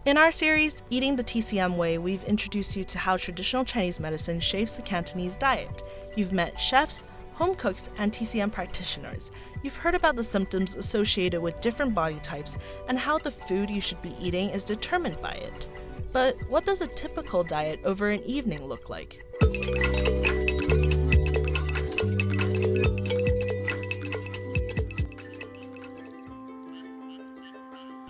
In our series, Eating the TCM Way, we've introduced you to how traditional Chinese medicine shapes the Cantonese diet. You've met chefs, home cooks, and TCM practitioners. You've heard about the symptoms associated with different body types and how the food you should be eating is determined by it. But what does a typical diet over an evening look like?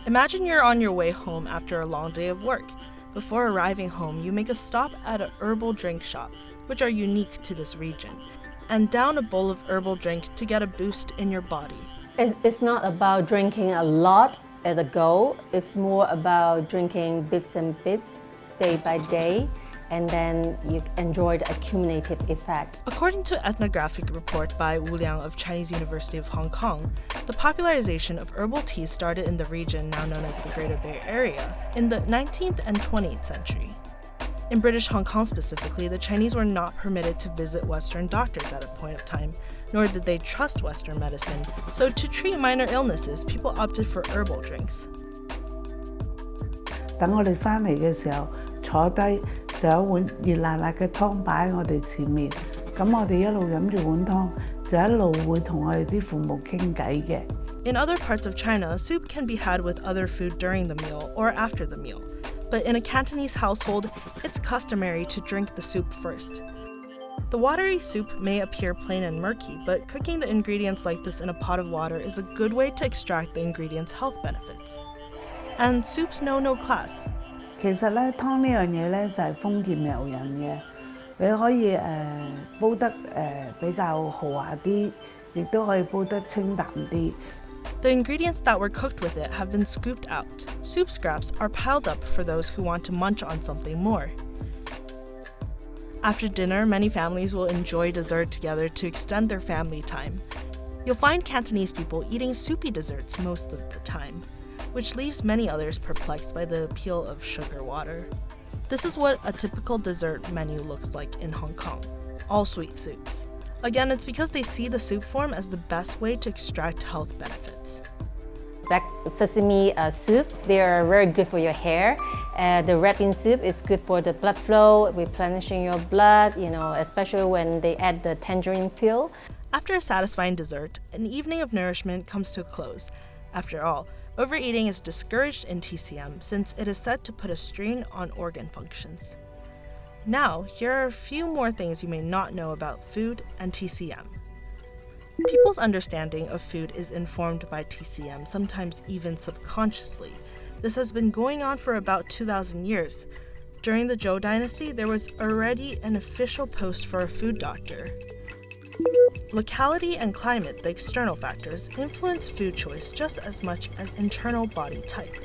Imagine you're on your way home after a long day of work. Before arriving home, you make a stop at a herbal drink shop, which are unique to this region, and down a bowl of herbal drink to get a boost in your body. It's not about drinking a lot at a go. It's more about drinking bits and bits, day by day, and then you enjoy the accumulative effect. According to an ethnographic report by Wu Liang of Chinese University of Hong Kong, the popularization of herbal teas started in the region now known as the Greater Bay Area in the 19th and 20th century. In British Hong Kong specifically, the Chinese were not permitted to visit Western doctors at a point of time, nor did they trust Western medicine, so to treat minor illnesses, people opted for herbal drinks. 等我哋返嚟嘅時候，坐低就有碗熱辣辣嘅湯擺喺我哋前面，咁我哋一路飲住碗湯，就一路會同我哋啲父母傾偈嘅。In other parts of China, soup can be had with other food during the meal or after the meal. But in a Cantonese household, it's customary to drink the soup first. The watery soup may appear plain and murky, but cooking the ingredients like this in a pot of water is a good way to extract the ingredients' health benefits. And soups know no class. 其實咧，湯呢樣嘢咧就係豐儉由人嘅，你可以煲得比較豪華啲，亦都可以煲得清淡啲。The ingredients that were cooked with it have been scooped out. Soup scraps are piled up for those who want to munch on something more. After dinner, many families will enjoy dessert together to extend their family time. You'll find Cantonese people eating soupy desserts most of the time, which leaves many others perplexed by the appeal of sugar water. This is what a typical dessert menu looks like in Hong Kong, all sweet soups. Again, it's because they see the soup form as the best way to extract health benefits. Black sesame soup, they are very good for your hair. The red bean soup is good for the blood flow, replenishing your blood, especially when they add the tangerine peel. After a satisfying dessert, an evening of nourishment comes to a close. After all, overeating is discouraged in TCM since it is said to put a strain on organ functions. Now, here are a few more things you may not know about food and TCM. People's understanding of food is informed by TCM, sometimes even subconsciously. This has been going on for about 2,000 years. During the Zhou dynasty, there was already an official post for a food doctor. Locality and climate, the external factors, influence food choice just as much as internal body type.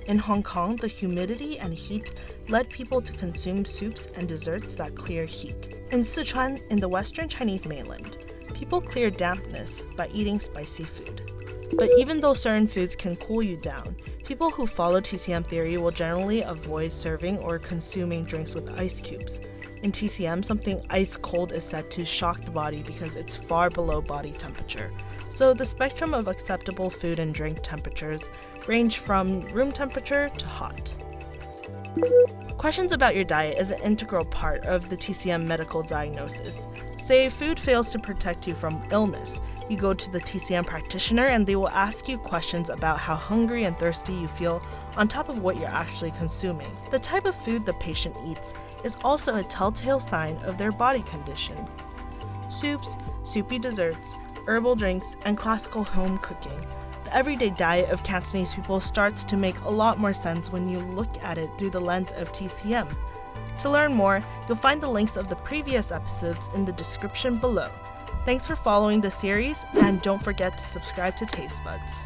In Hong Kong, the humidity and heat led people to consume soups and desserts that clear heat. In Sichuan, in the western Chinese mainland, people clear dampness by eating spicy food. But even though certain foods can cool you down, people who follow TCM theory will generally avoid serving or consuming drinks with ice cubes. In TCM, something ice cold is said to shock the body because it's far below body temperature. So the spectrum of acceptable food and drink temperatures range from room temperature to hot. Questions about your diet is an integral part of the TCM medical diagnosis. Say food fails to protect you from illness. You go to the TCM practitioner and they will ask you questions about how hungry and thirsty you feel on top of what you're actually consuming. The type of food the patient eats is also a telltale sign of their body condition. Soups, soupy desserts, herbal drinks, and classical home cooking. The everyday diet of Cantonese people starts to make a lot more sense when you look at it through the lens of TCM. To learn more, you'll find the links of the previous episodes in the description below. Thanks for following the series, and don't forget to subscribe to Taste Buds.